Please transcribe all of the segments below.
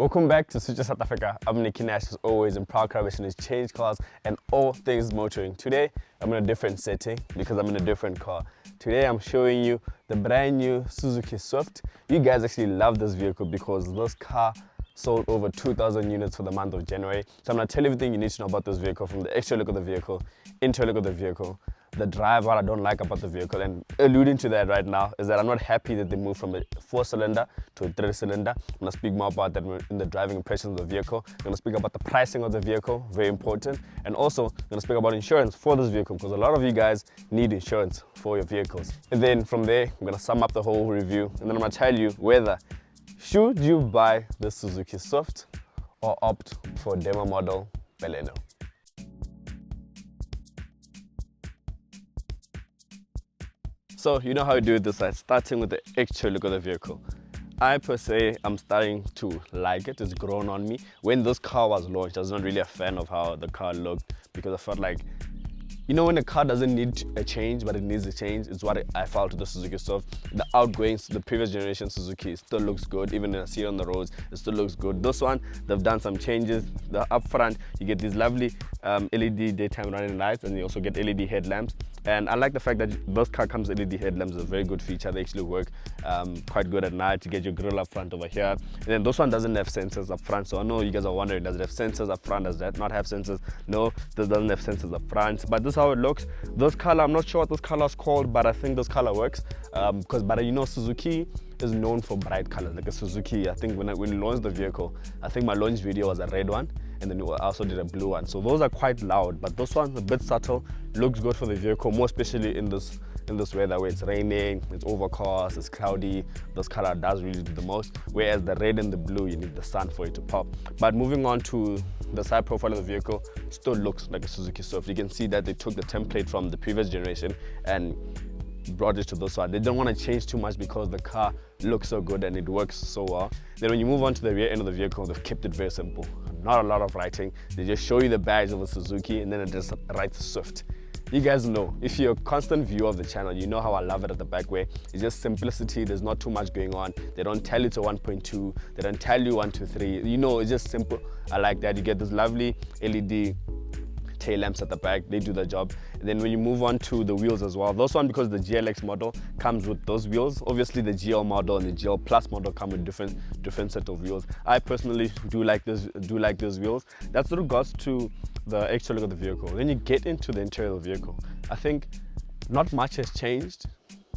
Welcome back to SwitchOff South Africa. I'm Nicky as always, and proud collaboration is change cars and all things motoring. Today, I'm in a different setting because I'm in a different car. Today, I'm showing you the brand new Suzuki Swift. You guys actually love this vehicle because this car sold over 2,000 units for the month of January. So I'm going to tell you everything you need to know about this vehicle, from the exterior look of the vehicle, interior look of the vehicle, the drive, what I don't like about the vehicle. And alluding to that right now is that I'm not happy that they moved from a 4-cylinder to a 3-cylinder. I'm going to speak more about that in the driving impressions of the vehicle. I'm going to speak about the pricing of the vehicle, very important. And also, I'm going to speak about insurance for this vehicle because a lot of you guys need insurance for your vehicles. And then from there, I'm going to sum up the whole review. And then I'm going to tell you whether should you buy the Suzuki Swift or opt for a demo model Baleno. So you know how you do this side, starting with the exterior look of the vehicle. I per se, I'm starting to like it. It's grown on me. When this car was launched, I was not really a fan of how the car looked because I felt like, you know, when a car doesn't need a change, but it needs a change, it's what I felt with the Suzuki Swift. The outgoings, the previous generation Suzuki still looks good. Even when I see it on the roads, it still looks good. This one, they've done some changes. The up front, you get these lovely LED daytime running lights, and you also get LED headlamps. And I like the fact that this car comes with LED headlamps. It's a very good feature. They actually work quite good at night. You get your grille up front over here. And then this one doesn't have sensors up front. So I know you guys are wondering, does it have sensors up front? Does that not have sensors? No, this doesn't have sensors up front. But this is how it looks. This color, I'm not sure what this color is called, but I think this color works. But you know, Suzuki is known for bright colors. Like a Suzuki, I think when we launched the vehicle, I think my launch video was a red one, and then we also did a blue one. So those are quite loud, but this one's a bit subtle, looks good for the vehicle, more especially in this weather where it's raining, it's overcast, it's cloudy. This color does really do the most, whereas the red and the blue, you need the sun for it to pop. But moving on to the side profile of the vehicle, still looks like a Suzuki Swift. You can see that they took the template from the previous generation and brought it to this one. They don't want to change too much because the car looks so good and it works so well. Then when you move on to the rear end of the vehicle, they've kept it very simple. Not a lot of writing. They just show you the badge of a Suzuki and then it just writes Swift. You guys know, if you're a constant viewer of the channel, you know how I love it at the back way. It's just simplicity. There's not too much going on. They don't tell you to 1.2. They don't tell you 1 to 3. You know, it's just simple. I like that. You get this lovely LED tail lamps at the back. They do the job. And then when you move on to the wheels as well, those one, because the GLX model comes with those wheels. Obviously the GL model and the GL Plus model come with different set of wheels. I personally do like those wheels. That's with regards to the exterior look of the vehicle. Then you get into the interior of the vehicle. I think not much has changed,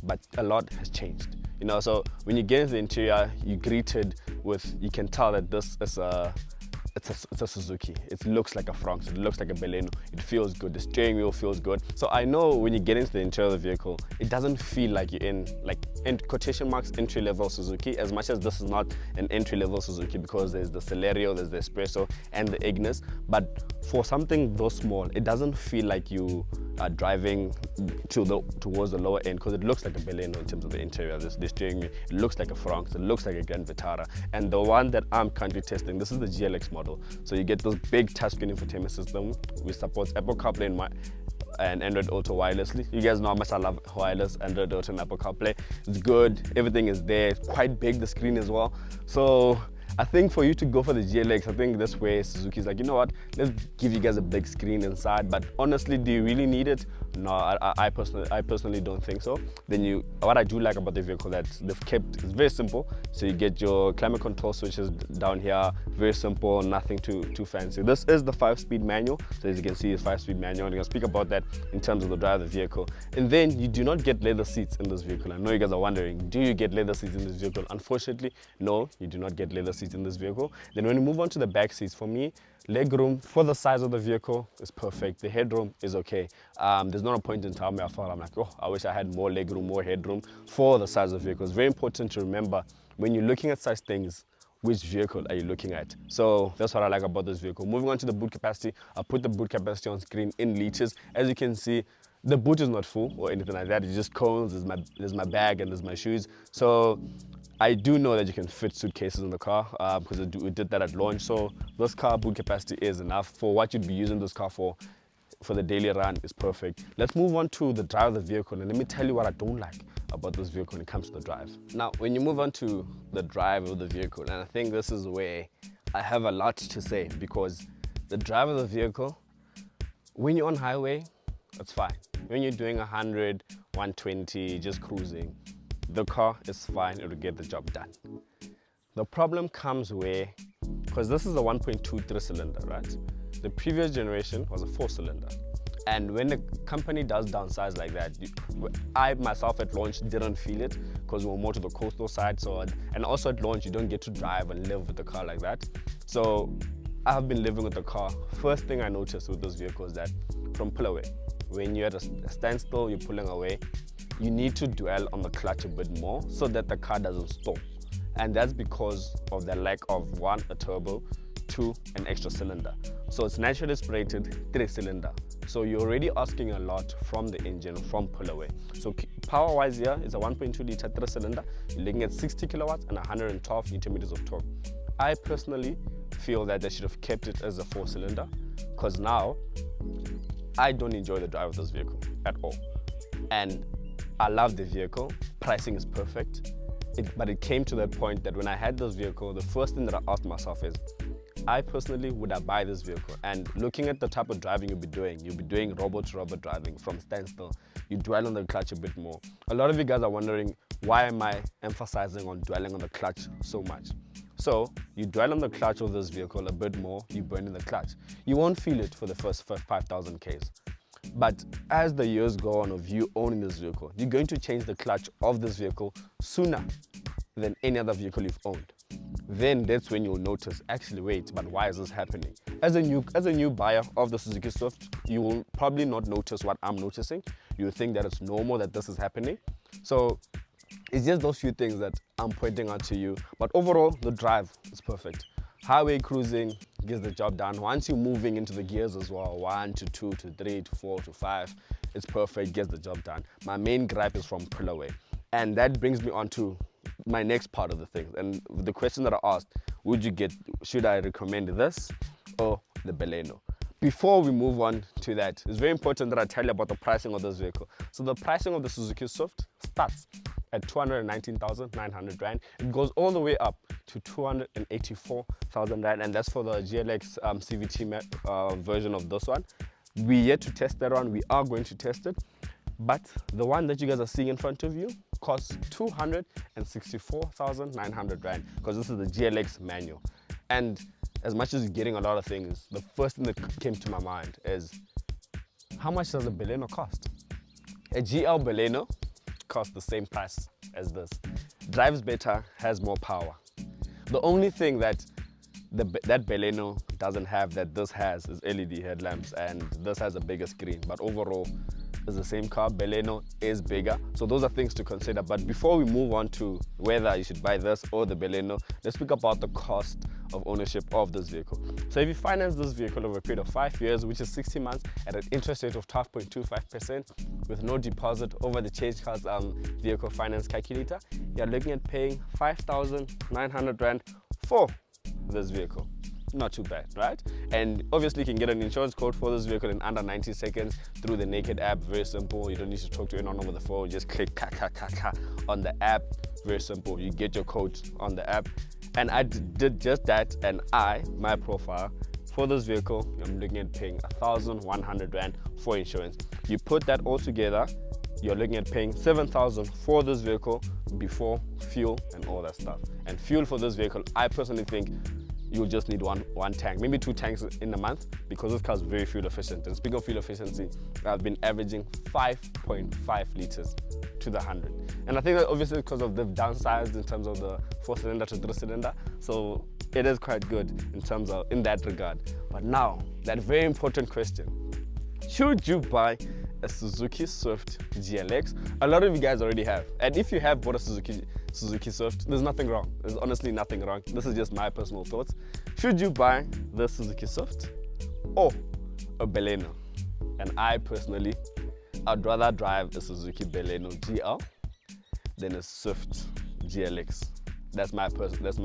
but a lot has changed. You know, so when you get into the interior, you're greeted with, you can tell that this is it's a Suzuki. It looks like a Franx, it looks like a Baleno. It feels good, the steering wheel feels good. So I know when you get into the interior of the vehicle, it doesn't feel like you're in, like, in quotation marks, entry-level Suzuki, as much as this is not an entry-level Suzuki because there's the Celerio, there's the Espresso, and the Ignis. But for something though small, it doesn't feel like you are driving towards the lower end because it looks like a Baleno in terms of the interior. The steering wheel, it looks like a Franx, it looks like a Grand Vitara. And the one that I'm currently testing, this is the GLX model. So you get this big touchscreen infotainment system which supports Apple CarPlay and Android Auto wirelessly. You guys know how much I love wireless Android Auto and Apple CarPlay. It's good, everything is there. It's quite big, the screen as well. So I think for you to go for the GLX, I think this way Suzuki's like, you know what, let's give you guys a big screen inside. But honestly, do you really need it? No, I personally don't think so. Then what I do like about the vehicle that they've kept, it's very simple. So you get your climate control switches down here, very simple, nothing too fancy. This is the 5-speed manual. So as you can see, it's 5-speed manual. I'm gonna speak about that in terms of the drive of the vehicle. And then you do not get leather seats in this vehicle. I know you guys are wondering, do you get leather seats in this vehicle? Unfortunately, no, you do not get leather seats in this vehicle. Then when you move on to the back seats, for me, legroom for the size of the vehicle is perfect. The headroom is okay. There's not a point in time where I thought, I'm like, oh, I wish I had more legroom, more headroom for the size of the vehicle. It's very important to remember when you're looking at such things, which vehicle are you looking at? So that's what I like about this vehicle. Moving on to the boot capacity, I put the boot capacity on screen in liters. As you can see, the boot is not full or anything like that. It's just cones, there's my bag, and there's my shoes. So I do know that you can fit suitcases in the car because we did that at launch. So this car boot capacity is enough for what you'd be using this car for the daily run. Is perfect. Let's move on to the drive of the vehicle, and let me tell you what I don't like about this vehicle when it comes to the drive. Now, when you move on to the drive of the vehicle, and I think this is where I have a lot to say because the drive of the vehicle, when you're on highway, it's fine. When you're doing 100, 120, just cruising, the car is fine, it'll get the job done. The problem comes where, because this is a 1.2 3-cylinder, right? The previous generation was a 4-cylinder. And when the company does downsize like that, I myself at launch didn't feel it because we were more to the coastal side. And also at launch, you don't get to drive and live with the car like that. So I've been living with the car. First thing I noticed with this vehicle is that from pull away, when you're at a standstill, you're pulling away, you need to dwell on the clutch a bit more so that the car doesn't stall. And that's because of the lack of 1, a turbo, 2, an extra cylinder. So it's naturally aspirated 3-cylinder. So you're already asking a lot from the engine, from pull away. So power-wise here, it's a 1.2 liter 3-cylinder. You're looking at 60 kilowatts and 112 newton meters of torque. I personally feel that they should have kept it as a 4-cylinder because now I don't enjoy the drive of this vehicle at all. And I love the vehicle, pricing is perfect. But it came to that point that when I had this vehicle, the first thing that I asked myself is, I personally, would I buy this vehicle? And looking at the type of driving you'll be doing robot-to-robot driving from standstill. You dwell on the clutch a bit more. A lot of you guys are wondering, why am I emphasizing on dwelling on the clutch so much? So you dwell on the clutch of this vehicle a bit more, you burn in the clutch. You won't feel it for the first 5,000 Ks. But as the years go on of you owning this vehicle, you're going to change the clutch of this vehicle sooner than any other vehicle you've owned. Then that's when you'll notice, actually wait, but why is this happening? As a new buyer of the Suzuki Swift, you will probably not notice what I'm noticing. You think that it's normal that this is happening. So it's just those few things that I'm pointing out to you. But overall, the drive is perfect. Highway cruising gets the job done. Once you're moving into the gears as well, 1 to 2 to 3 to 4 to 5, it's perfect, gets the job done. My main gripe is from pull away. And that brings me on to my next part of the thing. And the question that I asked, should I recommend this or the Baleno? Before we move on to that, it's very important that I tell you about the pricing of this vehicle. So the pricing of the Suzuki Swift starts at 219,900 Rand. It goes all the way up to 284,000 Rand, and that's for the GLX CVT version of this one. We're yet to test that one. We are going to test it. But the one that you guys are seeing in front of you costs 264,900 Rand because this is the GLX manual. And as much as you're getting a lot of things, the first thing that came to my mind is, how much does a Baleno cost? A GL Baleno costs the same price as this. Drives better, has more power. The only thing that that Baleno doesn't have that this has is LED headlamps, and this has a bigger screen. But overall, it's the same car. Baleno is bigger. So those are things to consider. But before we move on to whether you should buy this or the Baleno, let's speak about the cost of ownership of this vehicle. So if you finance this vehicle over a period of 5 years, which is 60 months, at an interest rate of 12.25% with no deposit over the Change Cars vehicle finance calculator, you're looking at paying 5,900 Rand for this vehicle. Not too bad, right? And obviously you can get an insurance quote for this vehicle in under 90 seconds through the Naked app. Very simple. You don't need to talk to anyone over the phone. Just click on the app. Very simple. You get your quote on the app. And I did just that, and my profile for this vehicle, I'm looking at paying 1,100 Rand for insurance. You put that all together, you're looking at paying 7,000 for this vehicle before fuel and all that stuff. And fuel for this vehicle, I personally think you'll just need one tank, maybe 2 tanks in a month, because this car is very fuel efficient. And speaking of fuel efficiency, I've been averaging 5.5 liters to the 100. And I think that obviously because of they've downsized in terms of the 4-cylinder to 3-cylinder, so it is quite good in that regard. But now, that very important question: should you buy a Suzuki Swift GLX? A lot of you guys already have, and if you have bought a Suzuki Swift, there's nothing wrong. There's honestly nothing wrong. This is just my personal thoughts. Should you buy the Suzuki Swift or a Baleno? And I personally, I'd rather drive a Suzuki Baleno GL than a Swift GLX. That's my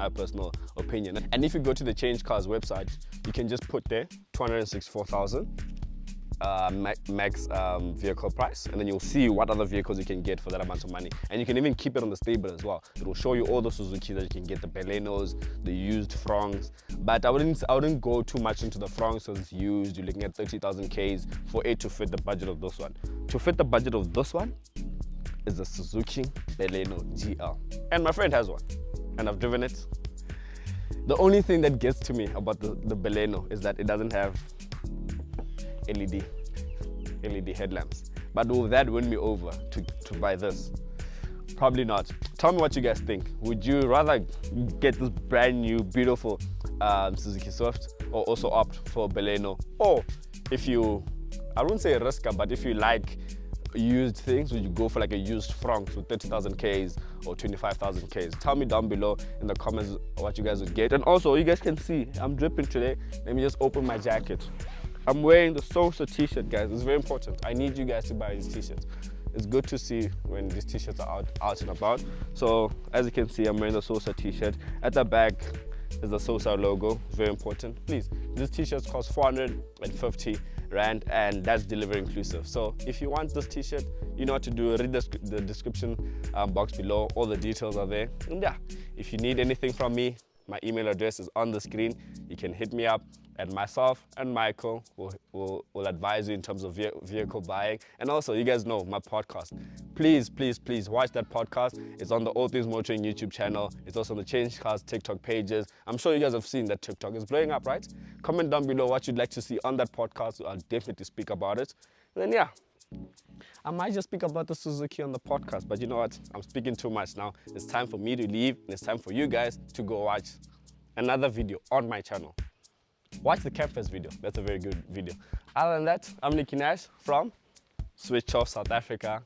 personal opinion. And if you go to the Change Cars website, you can just put there 264,000 max vehicle price, and then you'll see what other vehicles you can get for that amount of money. And you can even keep it on the stable as well. It will show you all the Suzuki that you can get, the Belenos, the used Frongs. But I wouldn't go too much into the Frongs because it's used. You're looking at 30,000 Ks for it to fit the budget of this one. To fit the budget of this one is the Suzuki Beleno GL. And my friend has one, and I've driven it. The only thing that gets to me about the Beleno is that it doesn't have LED headlamps. But will that win me over to buy this? Probably not. Tell me what you guys think. Would you rather get this brand new, beautiful Suzuki Swift, or also opt for Beleno? Or if you, I wouldn't say a risker, but if you like used things, would you go for like a used Frank with 30,000 Ks or 25,000 Ks? Tell me down below in the comments what you guys would get. And also, you guys can see I'm dripping today. Let me just open my jacket. I'm wearing the Sosa t-shirt, guys. It's very important. I need you guys to buy these t-shirts. It's good to see when these t-shirts are out and about. So as you can see, I'm wearing the Sosa t-shirt. At the back is the Sosa logo. It's very important. Please, this t-shirt costs 450 Rand, and that's delivery inclusive. So if you want this t-shirt, you know what to do. Read the description box below. All the details are there. And yeah, if you need anything from me, my email address is on the screen. You can hit me up, and myself and Michael will advise you in terms of vehicle buying. And also, you guys know my podcast. Please watch that podcast. It's on the All Things Motoring YouTube channel. It's also on the Change Cars TikTok pages. I'm sure you guys have seen that TikTok is blowing up, right? Comment down below what you'd like to see on that podcast. I'll definitely speak about it. And then yeah, I might just speak about the Suzuki on the podcast, but you know what? I'm speaking too much now. It's time for me to leave, and it's time for you guys to go watch another video on my channel. Watch the campus video. That's a very good video. Other than that, I'm Nicky from SwitchOff South Africa,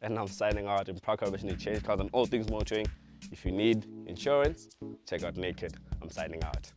and I'm signing out in Park Collaboration Change Cars and All Things Motoring. If you need insurance, check out Naked. I'm signing out.